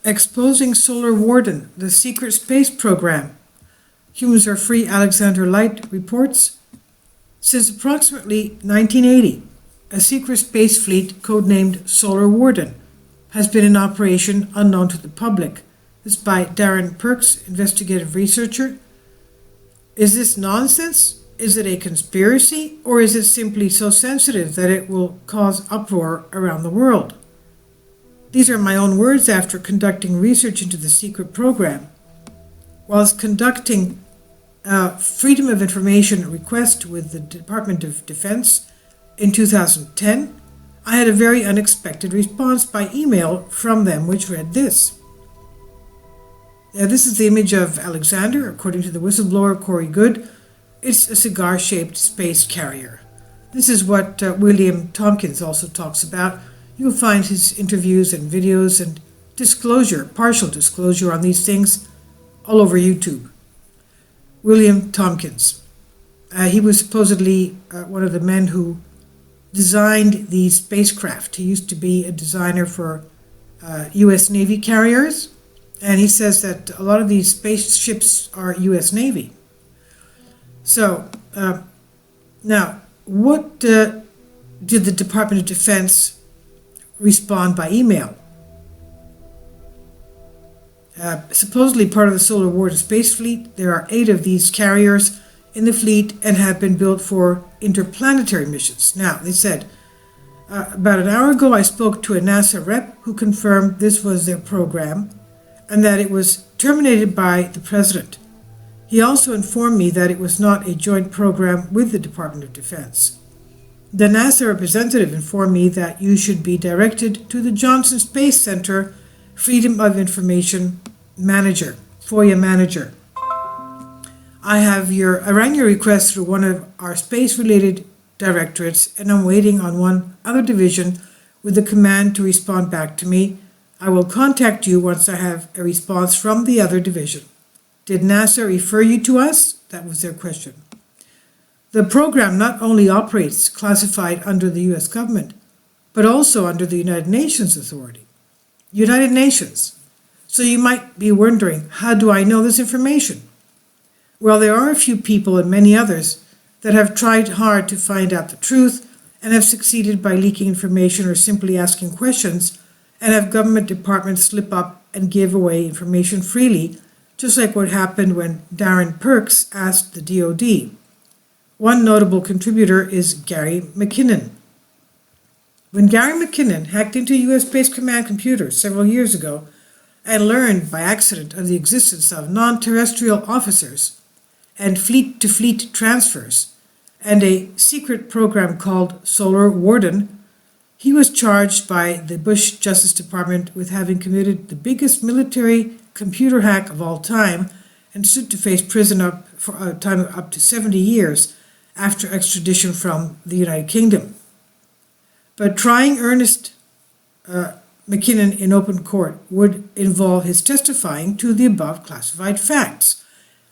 Exposing Solar Warden, the secret space program. Humans Are Free Alexander Light reports, since approximately 1980, a secret space fleet codenamed Solar Warden has been in operation unknown to the public. This is by Darren Perks, investigative researcher. Is this nonsense? Is it a conspiracy? Or is it simply so sensitive that it will cause uproar around the world? These are my own words after conducting research into the secret program. Whilst conducting a Freedom of Information request with the Department of Defense in 2010, I had a very unexpected response by email from them, which read this. This is the image of Alexander, according to the whistleblower Corey Good. It's a cigar-shaped space carrier. This is what William Tompkins also talks about. You'll find his interviews and videos and disclosure, partial disclosure on these things all over YouTube. William Tompkins. He was supposedly one of the men who designed the spacecraft. He used to be a designer for U.S. Navy carriers, and he says that a lot of these spaceships are U.S. Navy. So, now, what did the Department of Defense respond by email? Supposedly part of the Solar Warden space fleet, there are 8 of these carriers in the fleet and have been built for interplanetary missions. Now, they said, about an hour ago I spoke to a NASA rep who confirmed this was their program and that it was terminated by the President. He also informed me that it was not a joint program with the Department of Defense. The NASA representative informed me that you should be directed to the Johnson Space Center Freedom of Information Manager, FOIA Manager. I ran your request through one of our space-related directorates, and I'm waiting on one other division with the command to respond back to me. I will contact you once I have a response from the other division. Did NASA refer you to us? That was their question. The program not only operates classified under the U.S. government, but also under the United Nations Authority. United Nations. So you might be wondering, how do I know this information? Well, there are a few people and many others that have tried hard to find out the truth and have succeeded by leaking information or simply asking questions, and have government departments slip up and give away information freely, just like what happened when Darren Perks asked the DoD. One notable contributor is Gary McKinnon. When Gary McKinnon hacked into U.S. Space Command computers several years ago and learned by accident of the existence of non-terrestrial officers and fleet-to-fleet transfers and a secret program called Solar Warden, he was charged by the Bush Justice Department with having committed the biggest military computer hack of all time and stood to face prison for a time of up to 70 years after extradition from the United Kingdom. But trying Ernest McKinnon in open court would involve his testifying to the above classified facts,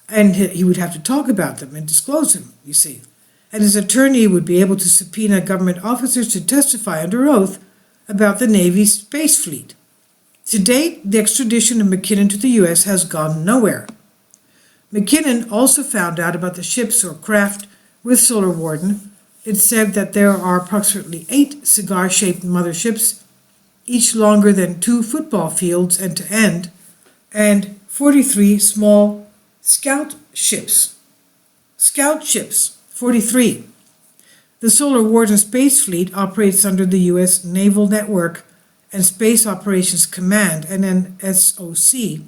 and he would have to talk about them and disclose them, you see. And his attorney would be able to subpoena government officers to testify under oath about the Navy's space fleet. To date, the extradition of McKinnon to the U.S. has gone nowhere. McKinnon also found out about the ships or craft with Solar Warden. It said that there are approximately 8 cigar-shaped motherships, each longer than 2 football fields end to end, and 43 small scout ships. Scout ships, 43. The Solar Warden Space Fleet operates under the U.S. Naval Network and Space Operations Command, NNSOC,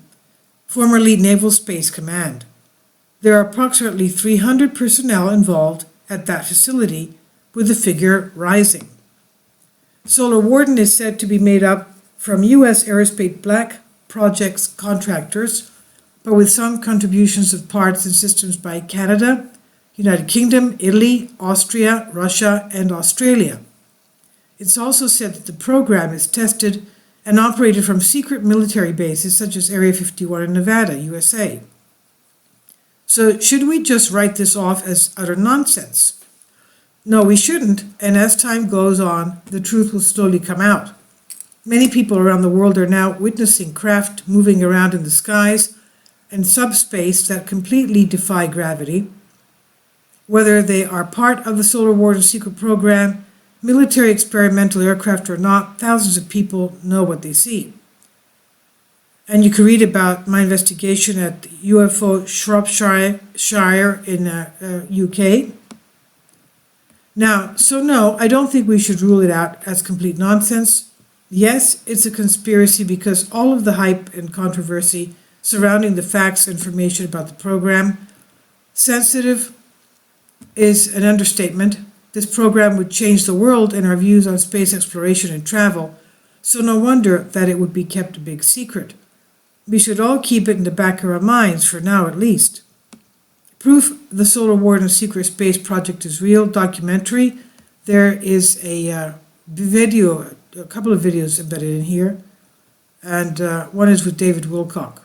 formerly Naval Space Command. There are approximately 300 personnel involved at that facility, with the figure rising. Solar Warden is said to be made up from U.S. aerospace black projects contractors, but with some contributions of parts and systems by Canada, United Kingdom, Italy, Austria, Russia, and Australia. It's also said that the program is tested and operated from secret military bases such as Area 51 in Nevada, USA. So should we just write this off as utter nonsense? No, we shouldn't, and as time goes on, the truth will slowly come out. Many people around the world are now witnessing craft moving around in the skies and subspace that completely defy gravity. Whether they are part of the Solar Warden secret program, military experimental aircraft or not, thousands of people know what they see. And you can read about my investigation at UFO Shropshire in UK. Now, so no, I don't think we should rule it out as complete nonsense. Yes, it's a conspiracy because all of the hype and controversy surrounding the facts and information about the program. Sensitive is an understatement. This program would change the world and our views on space exploration and travel, so no wonder that it would be kept a big secret. We should all keep it in the back of our minds, for now at least. Proof the Solar Warden Secret Space Project is real documentary. There is a video, a couple of videos embedded in here, and one is with David Wilcock.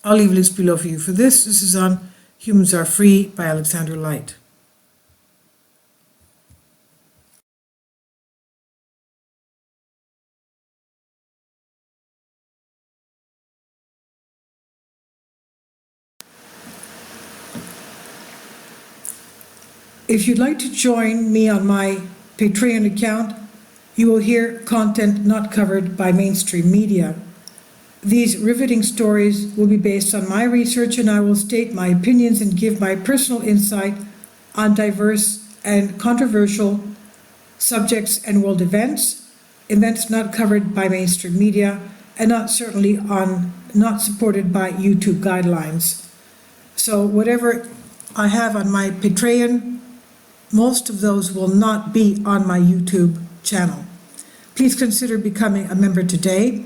I'll leave links below for you for this. This is on Humans Are Free by Alexander Light. If you'd like to join me on my Patreon account, you will hear content not covered by mainstream media. These riveting stories will be based on my research, and I will state my opinions and give my personal insight on diverse and controversial subjects and world events not covered by mainstream media, and not supported by YouTube guidelines. So whatever I have on my Patreon, most of those will not be on my YouTube channel. Please consider becoming a member today.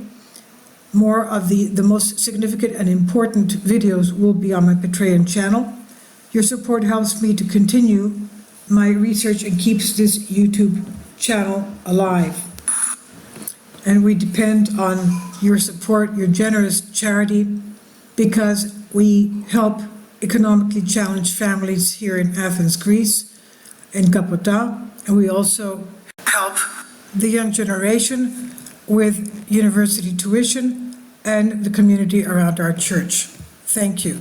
More of the most significant and important videos will be on my Patreon channel. Your support helps me to continue my research and keeps this YouTube channel alive. And we depend on your support, your generous charity, because we help economically challenged families here in Athens, Greece, in Kapota, and we also help the young generation with university tuition and the community around our church. Thank you.